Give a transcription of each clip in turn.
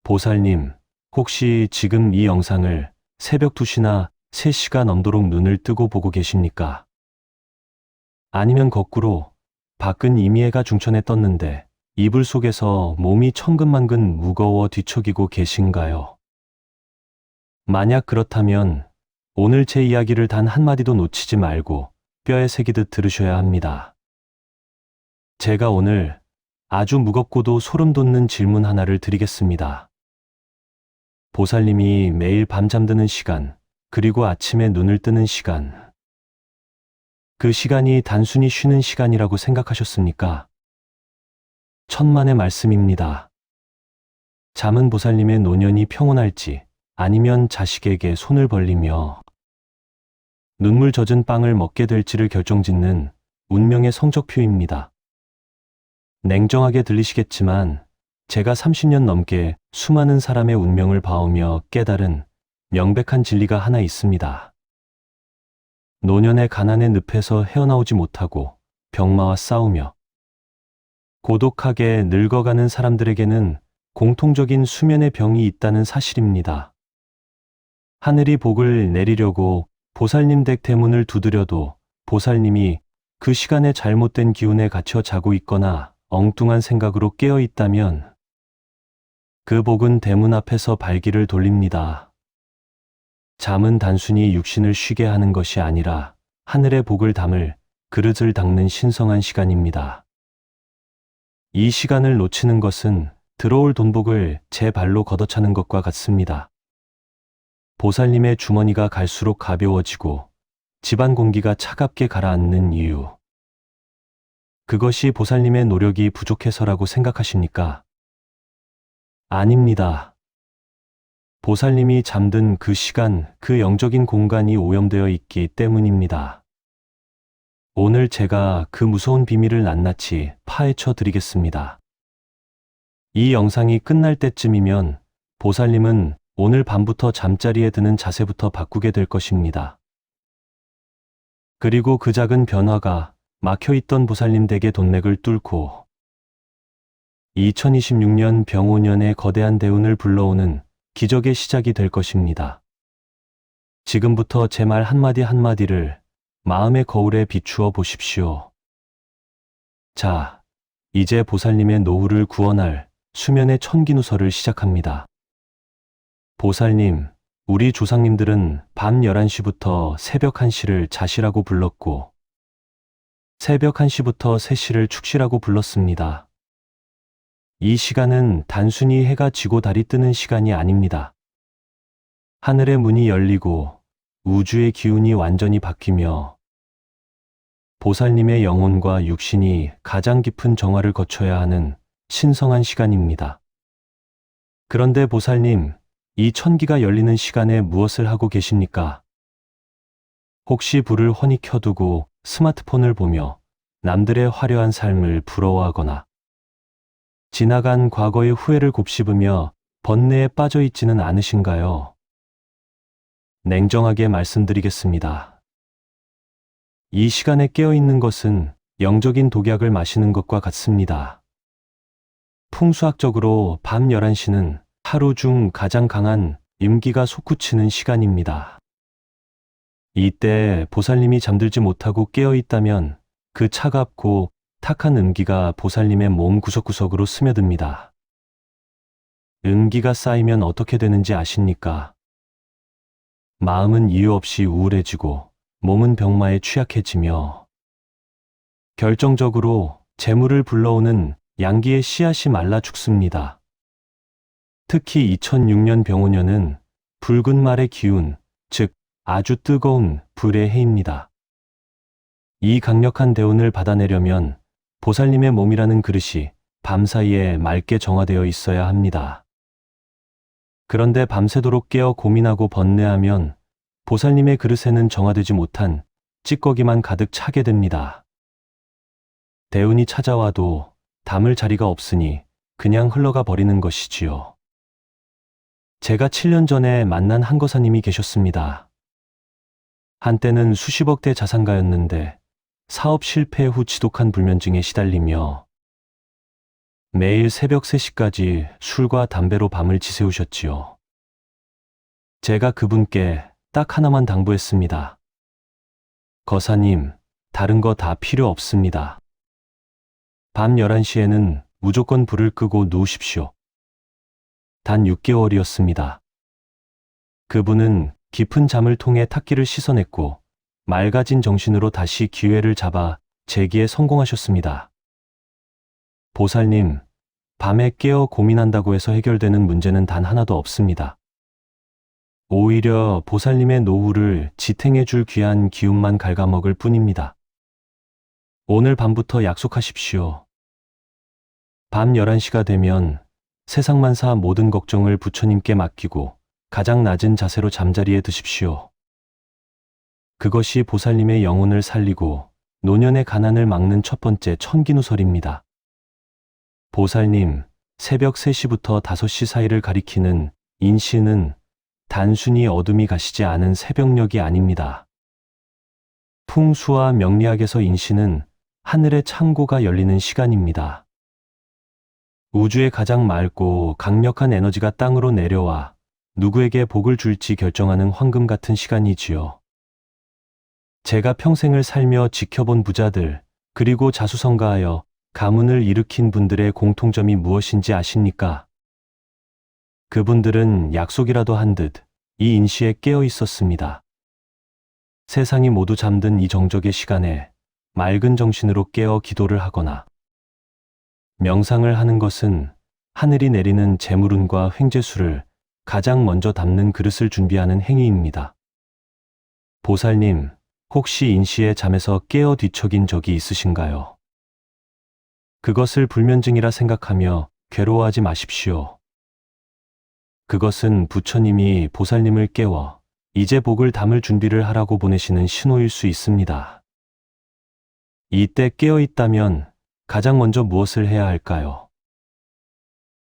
보살님, 혹시 지금 이 영상을 새벽 2시나 3시가 넘도록 눈을 뜨고 보고 계십니까? 아니면 거꾸로 밖은 이미 해가 중천에 떴는데 이불 속에서 몸이 천근만근 무거워 뒤척이고 계신가요? 만약 그렇다면 오늘 제 이야기를 단 한마디도 놓치지 말고 뼈에 새기듯 들으셔야 합니다. 제가 오늘 아주 무겁고도 소름 돋는 질문 하나를 드리겠습니다. 보살님이 매일 밤 잠드는 시간, 그리고 아침에 눈을 뜨는 시간, 그 시간이 단순히 쉬는 시간이라고 생각하셨습니까? 천만의 말씀입니다. 잠은 보살님의 노년이 평온할지 아니면 자식에게 손을 벌리며 눈물 젖은 빵을 먹게 될지를 결정짓는 운명의 성적표입니다. 냉정하게 들리시겠지만 제가 30년 넘게 수많은 사람의 운명을 봐오며 깨달은 명백한 진리가 하나 있습니다. 노년의 가난의 늪에서 헤어나오지 못하고 병마와 싸우며 고독하게 늙어가는 사람들에게는 공통적인 수면의 병이 있다는 사실입니다. 하늘이 복을 내리려고 보살님 댁 대문을 두드려도 보살님이 그 시간에 잘못된 기운에 갇혀 자고 있거나 엉뚱한 생각으로 깨어 있다면 그 복은 대문 앞에서 발길을 돌립니다. 잠은 단순히 육신을 쉬게 하는 것이 아니라 하늘의 복을 담을 그릇을 닦는 신성한 시간입니다. 이 시간을 놓치는 것은 들어올 돈복을 제 발로 걷어차는 것과 같습니다. 보살님의 주머니가 갈수록 가벼워지고 집안 공기가 차갑게 가라앉는 이유. 그것이 보살님의 노력이 부족해서라고 생각하십니까? 아닙니다. 보살님이 잠든 그 시간, 그 영적인 공간이 오염되어 있기 때문입니다. 오늘 제가 그 무서운 비밀을 낱낱이 파헤쳐 드리겠습니다. 이 영상이 끝날 때쯤이면 보살님은 오늘 밤부터 잠자리에 드는 자세부터 바꾸게 될 것입니다. 그리고 그 작은 변화가 막혀있던 보살님 댁의 돈맥을 뚫고 2026년 병오년의 거대한 대운을 불러오는 기적의 시작이 될 것입니다. 지금부터 제 말 한마디 한마디를 마음의 거울에 비추어 보십시오. 자, 이제 보살님의 노후를 구원할 수면의 천기누설을 시작합니다. 보살님, 우리 조상님들은 밤 11시부터 새벽 1시를 자시라고 불렀고 새벽 1시부터 3시를 축시라고 불렀습니다. 이 시간은 단순히 해가 지고 달이 뜨는 시간이 아닙니다. 하늘의 문이 열리고 우주의 기운이 완전히 바뀌며 보살님의 영혼과 육신이 가장 깊은 정화를 거쳐야 하는 신성한 시간입니다. 그런데 보살님, 이 천기가 열리는 시간에 무엇을 하고 계십니까? 혹시 불을 훤히 켜두고 스마트폰을 보며 남들의 화려한 삶을 부러워하거나 지나간 과거의 후회를 곱씹으며 번뇌에 빠져 있지는 않으신가요? 냉정하게 말씀드리겠습니다. 이 시간에 깨어 있는 것은 영적인 독약을 마시는 것과 같습니다. 풍수학적으로 밤 11시는 하루 중 가장 강한 임기가 솟구치는 시간입니다. 이때 보살님이 잠들지 못하고 깨어 있다면 그 차갑고 탁한 음기가 보살님의 몸 구석구석으로 스며듭니다. 음기가 쌓이면 어떻게 되는지 아십니까? 마음은 이유 없이 우울해지고 몸은 병마에 취약해지며 결정적으로 재물을 불러오는 양기의 씨앗이 말라 죽습니다. 특히 2006년 병오년은 붉은 말의 기운, 즉 아주 뜨거운 불의 해입니다. 이 강력한 대운을 받아내려면 보살님의 몸이라는 그릇이 밤사이에 맑게 정화되어 있어야 합니다. 그런데 밤새도록 깨어 고민하고 번뇌하면 보살님의 그릇에는 정화되지 못한 찌꺼기만 가득 차게 됩니다. 대운이 찾아와도 담을 자리가 없으니 그냥 흘러가 버리는 것이지요. 제가 7년 전에 만난 한거사님이 계셨습니다. 한때는 수십억 대 자산가였는데 사업 실패 후 지독한 불면증에 시달리며 매일 새벽 3시까지 술과 담배로 밤을 지새우셨지요. 제가 그분께 딱 하나만 당부했습니다. 거사님, 다른 거 다 필요 없습니다. 밤 11시에는 무조건 불을 끄고 누우십시오. 단 6개월이었습니다. 그분은 깊은 잠을 통해 탁기를 씻어냈고 맑아진 정신으로 다시 기회를 잡아 재기에 성공하셨습니다. 보살님, 밤에 깨어 고민한다고 해서 해결되는 문제는 단 하나도 없습니다. 오히려 보살님의 노후를 지탱해 줄 귀한 기운만 갉아먹을 뿐입니다. 오늘 밤부터 약속하십시오. 밤 11시가 되면 세상만사 모든 걱정을 부처님께 맡기고 가장 낮은 자세로 잠자리에 드십시오. 그것이 보살님의 영혼을 살리고 노년의 가난을 막는 첫 번째 천기누설입니다. 보살님, 새벽 3시부터 5시 사이를 가리키는 인시는 단순히 어둠이 가시지 않은 새벽녘이 아닙니다. 풍수와 명리학에서 인시는 하늘의 창고가 열리는 시간입니다. 우주의 가장 맑고 강력한 에너지가 땅으로 내려와 누구에게 복을 줄지 결정하는 황금 같은 시간이지요. 제가 평생을 살며 지켜본 부자들, 그리고 자수성가하여 가문을 일으킨 분들의 공통점이 무엇인지 아십니까? 그분들은 약속이라도 한 듯 이 인시에 깨어 있었습니다. 세상이 모두 잠든 이 정적의 시간에 맑은 정신으로 깨어 기도를 하거나 명상을 하는 것은 하늘이 내리는 재물운과 횡재수를 가장 먼저 담는 그릇을 준비하는 행위입니다. 보살님, 혹시 인시에 잠에서 깨어 뒤척인 적이 있으신가요? 그것을 불면증이라 생각하며 괴로워하지 마십시오. 그것은 부처님이 보살님을 깨워 이제 복을 담을 준비를 하라고 보내시는 신호일 수 있습니다. 이때 깨어 있다면 가장 먼저 무엇을 해야 할까요?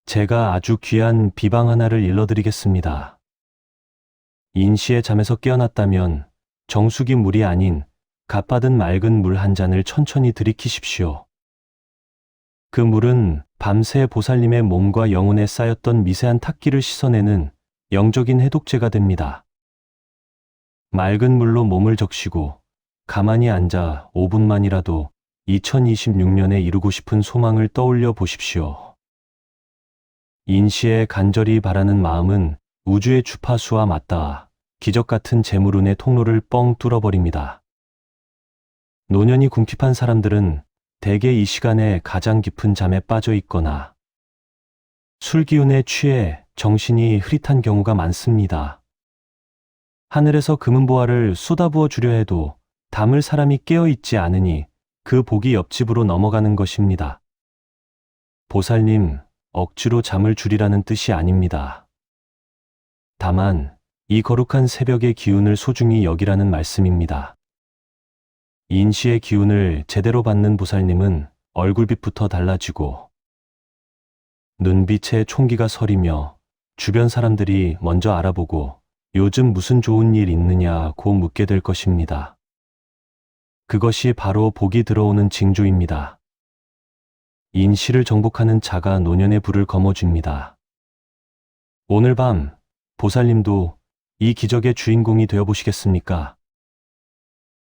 제가 아주 귀한 비방 하나를 일러드리겠습니다. 인시의 잠에서 깨어났다면 정수기 물이 아닌 갓받은 맑은 물 한 잔을 천천히 들이키십시오. 그 물은 밤새 보살님의 몸과 영혼에 쌓였던 미세한 탁기를 씻어내는 영적인 해독제가 됩니다. 맑은 물로 몸을 적시고 가만히 앉아 5분만이라도 2026년에 이루고 싶은 소망을 떠올려 보십시오. 인시에 간절히 바라는 마음은 우주의 주파수와 맞닿아 기적 같은 재물운의 통로를 뻥 뚫어버립니다. 노년이 궁핍한 사람들은 대개 이 시간에 가장 깊은 잠에 빠져 있거나 술 기운에 취해 정신이 흐릿한 경우가 많습니다. 하늘에서 금은보화를 쏟아부어 주려 해도 담을 사람이 깨어 있지 않으니 그 복이 옆집으로 넘어가는 것입니다. 보살님, 억지로 잠을 줄이라는 뜻이 아닙니다. 다만 이 거룩한 새벽의 기운을 소중히 여기라는 말씀입니다. 인시의 기운을 제대로 받는 보살님은 얼굴빛부터 달라지고 눈빛에 총기가 서리며 주변 사람들이 먼저 알아보고 요즘 무슨 좋은 일 있느냐고 묻게 될 것입니다. 그것이 바로 복이 들어오는 징조입니다. 인시를 정복하는 자가 노년의 불을 거머쥡니다. 오늘 밤 보살님도 이 기적의 주인공이 되어보시겠습니까?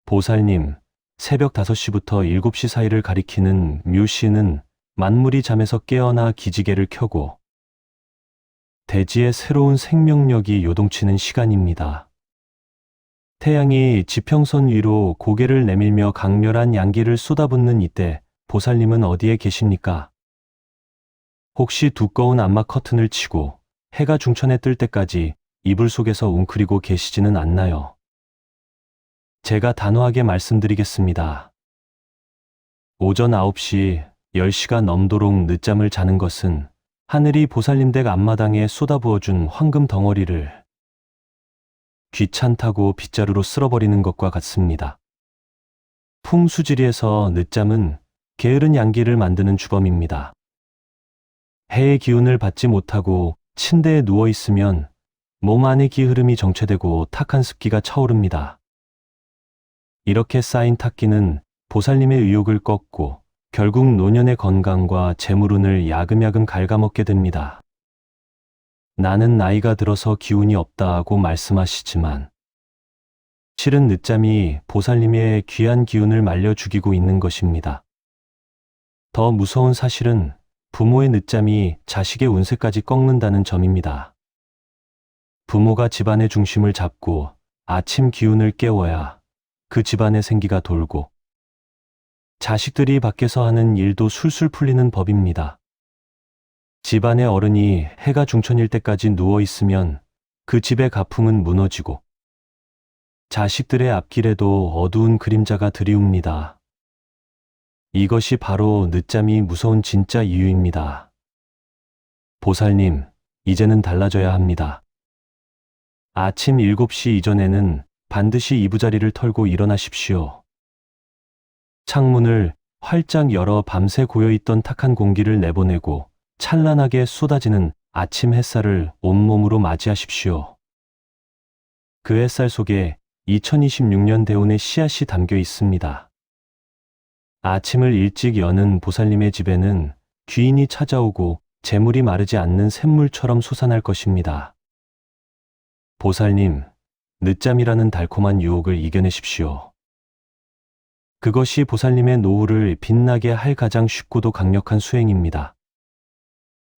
보살님, 새벽 5시부터 7시 사이를 가리키는 묘시는 만물이 잠에서 깨어나 기지개를 켜고 대지의 새로운 생명력이 요동치는 시간입니다. 태양이 지평선 위로 고개를 내밀며 강렬한 양기를 쏟아붓는 이때 보살님은 어디에 계십니까? 혹시 두꺼운 암막 커튼을 치고 해가 중천에 뜰 때까지 이불 속에서 웅크리고 계시지는 않나요? 제가 단호하게 말씀드리겠습니다. 오전 9시, 10시가 넘도록 늦잠을 자는 것은 하늘이 보살님 댁 앞마당에 쏟아부어준 황금 덩어리를 귀찮다고 빗자루로 쓸어버리는 것과 같습니다. 풍수지리에서 늦잠은 게으른 양기를 만드는 주범입니다. 해의 기운을 받지 못하고 침대에 누워있으면 몸 안의 기 흐름이 정체되고 탁한 습기가 차오릅니다. 이렇게 쌓인 탁기는 보살님의 의욕을 꺾고 결국 노년의 건강과 재물운을 야금야금 갉아먹게 됩니다. 나는 나이가 들어서 기운이 없다고 말씀하시지만 실은 늦잠이 보살님의 귀한 기운을 말려 죽이고 있는 것입니다. 더 무서운 사실은 부모의 늦잠이 자식의 운세까지 꺾는다는 점입니다. 부모가 집안의 중심을 잡고 아침 기운을 깨워야 그 집안의 생기가 돌고 자식들이 밖에서 하는 일도 술술 풀리는 법입니다. 집안의 어른이 해가 중천일 때까지 누워 있으면 그 집의 가풍은 무너지고 자식들의 앞길에도 어두운 그림자가 드리웁니다. 이것이 바로 늦잠이 무서운 진짜 이유입니다. 보살님, 이제는 달라져야 합니다. 아침 7시 이전에는 반드시 이부자리를 털고 일어나십시오. 창문을 활짝 열어 밤새 고여있던 탁한 공기를 내보내고 찬란하게 쏟아지는 아침 햇살을 온몸으로 맞이하십시오. 그 햇살 속에 2026년 대운의 씨앗이 담겨 있습니다. 아침을 일찍 여는 보살님의 집에는 귀인이 찾아오고 재물이 마르지 않는 샘물처럼 솟아날 것입니다. 보살님, 늦잠이라는 달콤한 유혹을 이겨내십시오. 그것이 보살님의 노후를 빛나게 할 가장 쉽고도 강력한 수행입니다.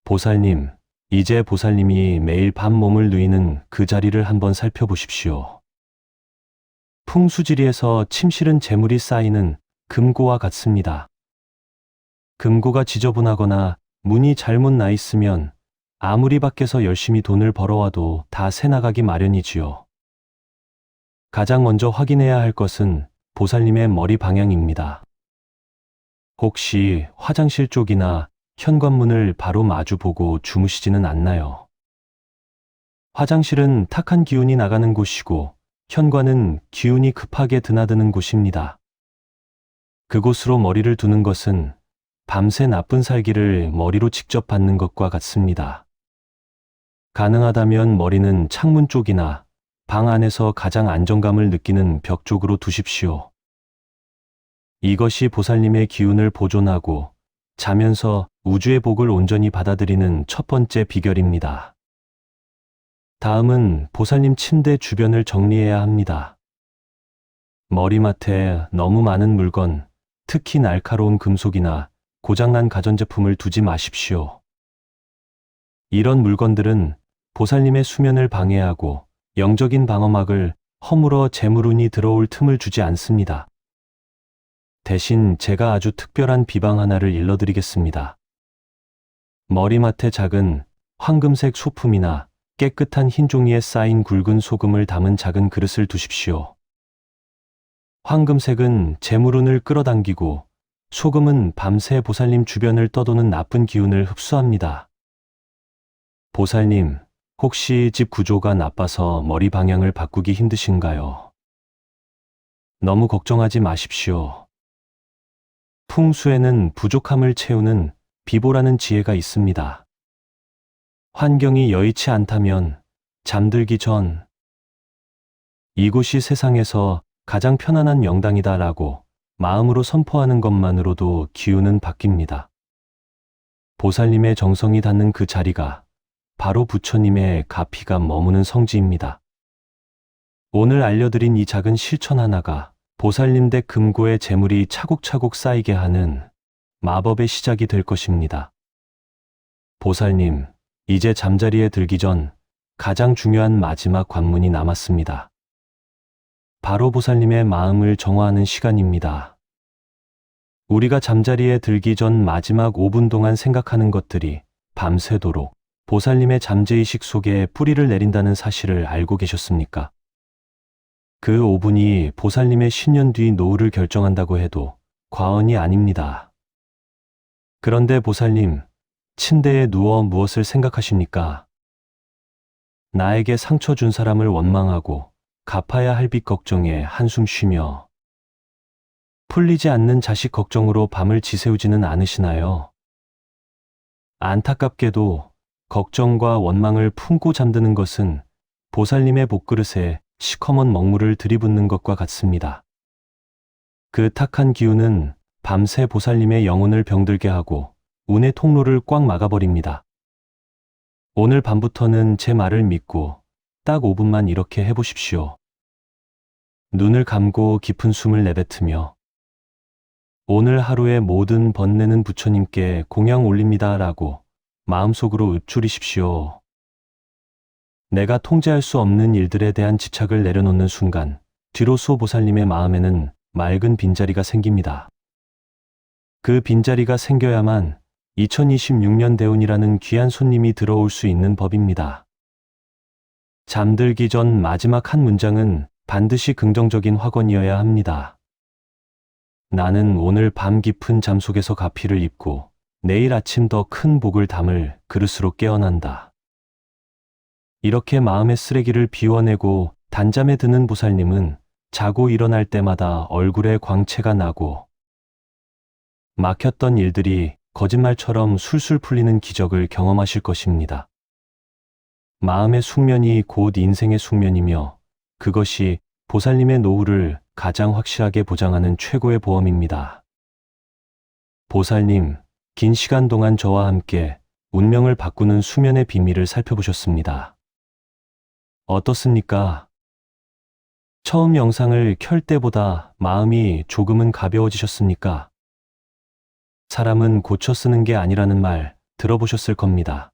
보살님, 이제 보살님이 매일 밤 몸을 누이는 그 자리를 한번 살펴보십시오. 풍수지리에서 침실은 재물이 쌓이는 금고와 같습니다. 금고가 지저분하거나 문이 잘못 나 있으면 아무리 밖에서 열심히 돈을 벌어와도 다 새나가기 마련이지요. 가장 먼저 확인해야 할 것은 보살님의 머리 방향입니다. 혹시 화장실 쪽이나 현관문을 바로 마주보고 주무시지는 않나요? 화장실은 탁한 기운이 나가는 곳이고 현관은 기운이 급하게 드나드는 곳입니다. 그곳으로 머리를 두는 것은 밤새 나쁜 살기를 머리로 직접 받는 것과 같습니다. 가능하다면 머리는 창문 쪽이나 방 안에서 가장 안정감을 느끼는 벽 쪽으로 두십시오. 이것이 보살님의 기운을 보존하고 자면서 우주의 복을 온전히 받아들이는 첫 번째 비결입니다. 다음은 보살님 침대 주변을 정리해야 합니다. 머리맡에 너무 많은 물건, 특히 날카로운 금속이나 고장난 가전제품을 두지 마십시오. 이런 물건들은 보살님의 수면을 방해하고 영적인 방어막을 허물어 재물운이 들어올 틈을 주지 않습니다. 대신 제가 아주 특별한 비방 하나를 일러드리겠습니다. 머리맡에 작은 황금색 소품이나 깨끗한 흰 종이에 쌓인 굵은 소금을 담은 작은 그릇을 두십시오. 황금색은 재물운을 끌어당기고 소금은 밤새 보살님 주변을 떠도는 나쁜 기운을 흡수합니다. 보살님, 혹시 집 구조가 나빠서 머리 방향을 바꾸기 힘드신가요? 너무 걱정하지 마십시오. 풍수에는 부족함을 채우는 비보라는 지혜가 있습니다. 환경이 여의치 않다면 잠들기 전 이곳이 세상에서 가장 편안한 명당이다라고 마음으로 선포하는 것만으로도 기운은 바뀝니다. 보살님의 정성이 닿는 그 자리가 바로 부처님의 가피가 머무는 성지입니다. 오늘 알려드린 이 작은 실천 하나가 보살님 댁 금고에 재물이 차곡차곡 쌓이게 하는 마법의 시작이 될 것입니다. 보살님, 이제 잠자리에 들기 전 가장 중요한 마지막 관문이 남았습니다. 바로 보살님의 마음을 정화하는 시간입니다. 우리가 잠자리에 들기 전 마지막 5분 동안 생각하는 것들이 밤새도록 보살님의 잠재의식 속에 뿌리를 내린다는 사실을 알고 계셨습니까? 그 5분이 보살님의 신년 뒤 노후를 결정한다고 해도 과언이 아닙니다. 그런데 보살님, 침대에 누워 무엇을 생각하십니까? 나에게 상처 준 사람을 원망하고 갚아야 할 빚 걱정에 한숨 쉬며 풀리지 않는 자식 걱정으로 밤을 지새우지는 않으시나요? 안타깝게도 걱정과 원망을 품고 잠드는 것은 보살님의 복그릇에 시커먼 먹물을 들이붓는 것과 같습니다. 그 탁한 기운은 밤새 보살님의 영혼을 병들게 하고 운의 통로를 꽉 막아버립니다. 오늘 밤부터는 제 말을 믿고 딱 5분만 이렇게 해보십시오. 눈을 감고 깊은 숨을 내뱉으며 오늘 하루의 모든 번뇌는 부처님께 공양 올립니다라고 마음속으로 읊조리십시오. 내가 통제할 수 없는 일들에 대한 집착을 내려놓는 순간 뒤로 수호보살님의 마음에는 맑은 빈자리가 생깁니다. 그 빈자리가 생겨야만 2026년 대운이라는 귀한 손님이 들어올 수 있는 법입니다. 잠들기 전 마지막 한 문장은 반드시 긍정적인 확언이어야 합니다. 나는 오늘 밤 깊은 잠 속에서 가피를 입고 내일 아침 더 큰 복을 담을 그릇으로 깨어난다. 이렇게 마음의 쓰레기를 비워내고 단잠에 드는 보살님은 자고 일어날 때마다 얼굴에 광채가 나고 막혔던 일들이 거짓말처럼 술술 풀리는 기적을 경험하실 것입니다. 마음의 숙면이 곧 인생의 숙면이며 그것이 보살님의 노후를 가장 확실하게 보장하는 최고의 보험입니다. 보살님, 긴 시간 동안 저와 함께 운명을 바꾸는 수면의 비밀을 살펴보셨습니다. 어떻습니까? 처음 영상을 켤 때보다 마음이 조금은 가벼워지셨습니까? 사람은 고쳐 쓰는 게 아니라는 말 들어보셨을 겁니다.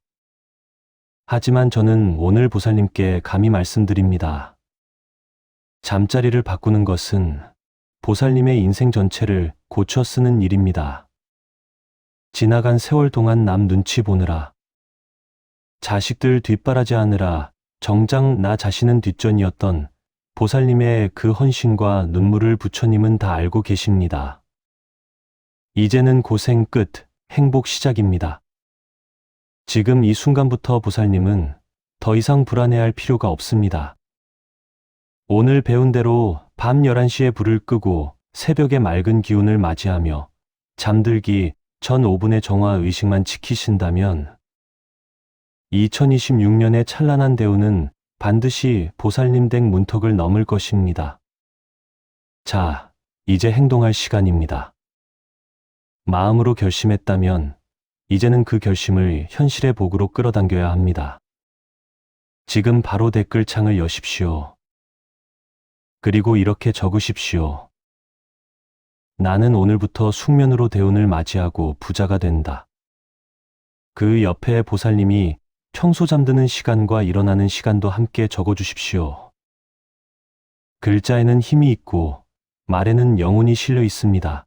하지만 저는 오늘 보살님께 감히 말씀드립니다. 잠자리를 바꾸는 것은 보살님의 인생 전체를 고쳐 쓰는 일입니다. 지나간 세월 동안 남 눈치 보느라, 자식들 뒷바라지 하느라 정작 나 자신은 뒷전이었던 보살님의 그 헌신과 눈물을 부처님은 다 알고 계십니다. 이제는 고생 끝, 행복 시작입니다. 지금 이 순간부터 보살님은 더 이상 불안해할 필요가 없습니다. 오늘 배운 대로 밤 11시에 불을 끄고 새벽의 맑은 기운을 맞이하며 잠들기 전 5분의 정화 의식만 지키신다면 2026년의 찬란한 대운은 반드시 보살님 댁 문턱을 넘을 것입니다. 자, 이제 행동할 시간입니다. 마음으로 결심했다면 이제는 그 결심을 현실의 복으로 끌어당겨야 합니다. 지금 바로 댓글창을 여십시오. 그리고 이렇게 적으십시오. 나는 오늘부터 숙면으로 대운을 맞이하고 부자가 된다. 그 옆에 보살님이 평소 잠드는 시간과 일어나는 시간도 함께 적어주십시오. 글자에는 힘이 있고 말에는 영혼이 실려 있습니다.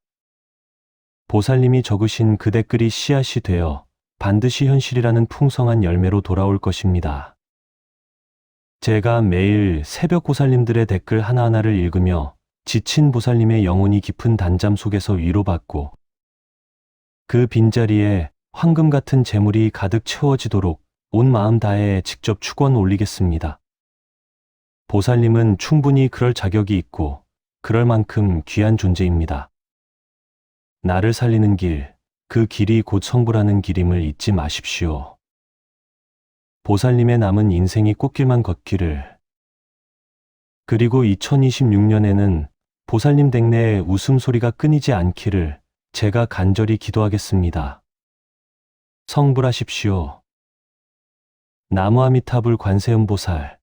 보살님이 적으신 그 댓글이 씨앗이 되어 반드시 현실이라는 풍성한 열매로 돌아올 것입니다. 제가 매일 새벽 보살님들의 댓글 하나하나를 읽으며 지친 보살님의 영혼이 깊은 단잠 속에서 위로받고 그 빈자리에 황금 같은 재물이 가득 채워지도록 온 마음 다해 직접 축원 올리겠습니다. 보살님은 충분히 그럴 자격이 있고 그럴 만큼 귀한 존재입니다. 나를 살리는 길, 그 길이 곧 성불하는 길임을 잊지 마십시오. 보살님의 남은 인생이 꽃길만 걷기를. 그리고 2026년에는 보살님 댁 내에 웃음소리가 끊이지 않기를 제가 간절히 기도하겠습니다. 성불하십시오. 나무아미타불 관세음보살.